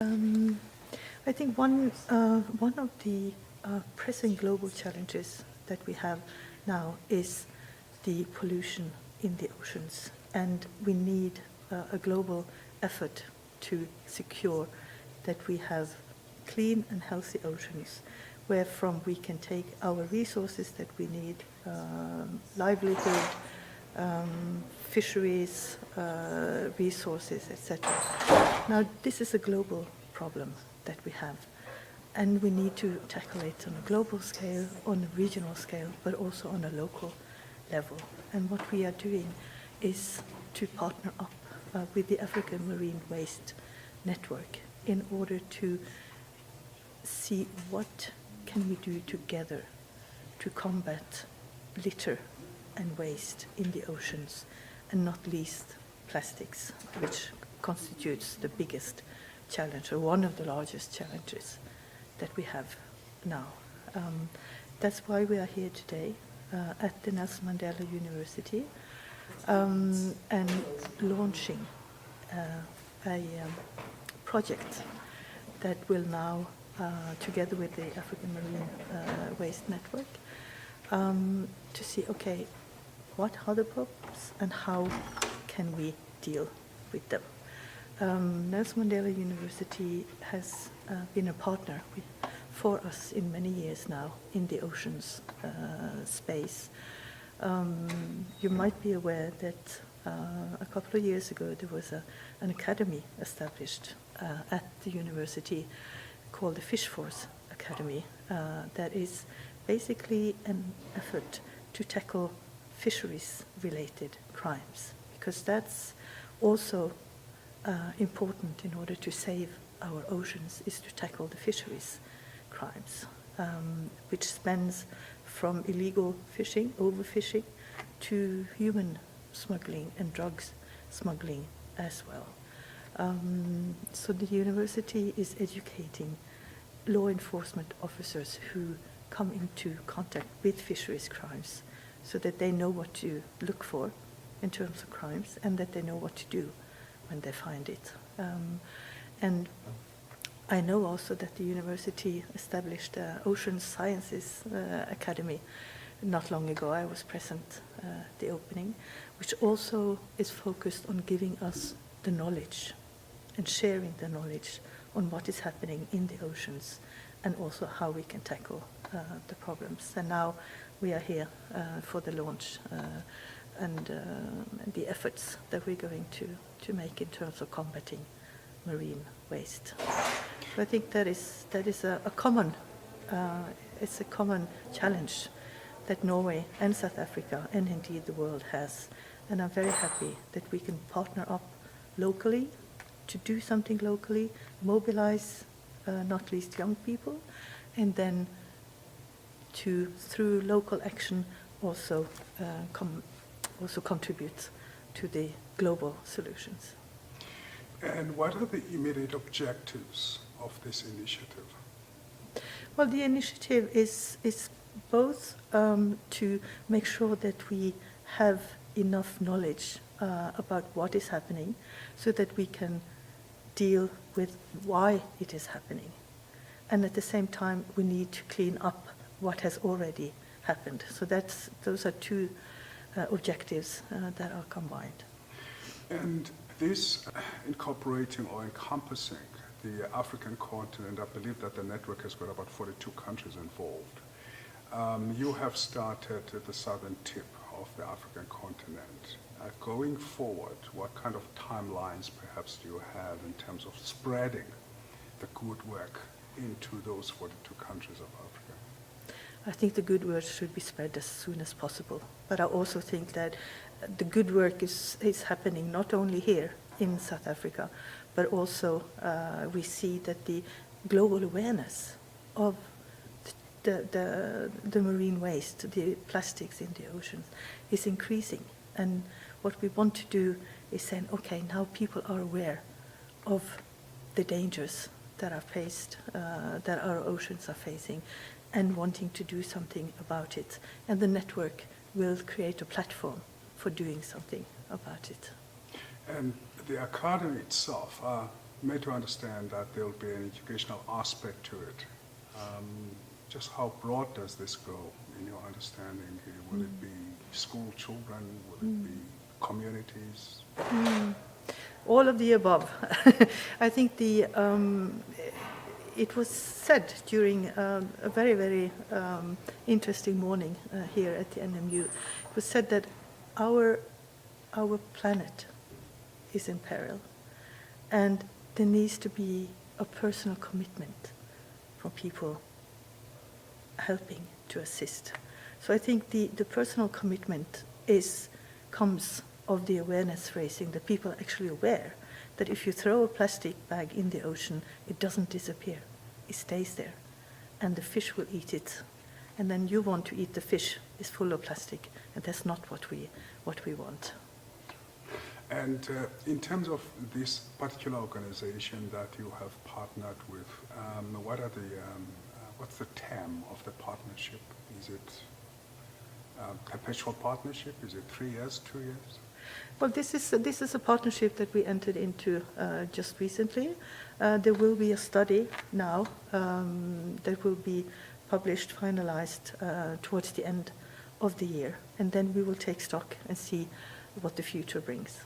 I think one of the pressing global challenges that we have now is the pollution in the oceans, and we need a global effort to secure that we have clean and healthy oceans, where from we can take our resources that we need, livelihood, fisheries, resources, etc. Now, this is a global problem that we have, and we need to tackle it on a global scale, on a regional scale, but also on a local level. And what we are doing is to partner up with the African Marine Waste Network in order to see what can we do together to combat litter and waste in the oceans, and not least plastics, which constitutes the biggest challenge, or one of the largest challenges that we have now. That's why we are here today at the Nelson Mandela University and launching a project that will now, together with the African Marine Waste Network, to see, okay, what are the problems and how can we deal with them. Nelson Mandela University has been a partner for us in many years now in the oceans space. You might be aware that a couple of years ago there was an academy established at the university called the Fish Force Academy that is basically an effort to tackle fisheries-related crimes, because that's also important in order to save our oceans, is to tackle the fisheries crimes, which spans from illegal fishing, overfishing, to human smuggling and drugs smuggling as well. So the university is educating law enforcement officers who come into contact with fisheries crimes, so that they know what to look for in terms of crimes, and that they know what to do when they find it. And I know also that the university established Ocean Sciences Academy not long ago. I was present at the opening, which also is focused on giving us the knowledge and sharing the knowledge on what is happening in the oceans, and also how we can tackle the problems. And now we are here for the launch and the efforts that we're going to make in terms of combating marine waste. So I think that is a common it's a common challenge that Norway and South Africa and indeed the world has, and I'm very happy that we can partner up locally to do something locally, mobilize not least young people, and then to, through local action, also contribute to the global solutions. And what are the immediate objectives of this initiative? Well, the initiative is both to make sure that we have enough knowledge about what is happening, so that we can deal with why it is happening. And at the same time, we need to clean up what has already happened. So those are two objectives that are combined. And this incorporating or encompassing the African continent, I believe that the network has got about 42 countries involved. You have started at the southern tip of the African continent. Going forward, what kind of timelines perhaps do you have in terms of spreading the good work into those 42 countries of Africa? I think the good work should be spread as soon as possible. But I also think that the good work is happening not only here in South Africa, but also we see that the global awareness of the marine waste, the plastics in the oceans, is increasing. And what we want to do is saying, okay, now people are aware of the dangers that are faced, that our oceans are facing, and wanting to do something about it. And the network will create a platform for doing something about it. And the academy itself, made to understand that there will be an educational aspect to it. Just how broad does this go in your understanding? Will it be school children? Will it be communities? All of the above. I think it was said during a very, very interesting morning here at the NMU. It was said that our planet is in peril, and there needs to be a personal commitment from people helping to assist. So I think the personal commitment comes of the awareness raising, that people are actually aware that if you throw a plastic bag in the ocean, it doesn't disappear. It stays there, and the fish will eat it. And then you want to eat the fish, it's full of plastic, and that's not what we want. And in terms of this particular organization that you have partnered with, what's the term of the partnership? Is it perpetual partnership? Is it 3 years, 2 years? Well, this is a partnership that we entered into just recently. There will be a study now that will be published, finalized towards the end of the year, and then we will take stock and see what the future brings.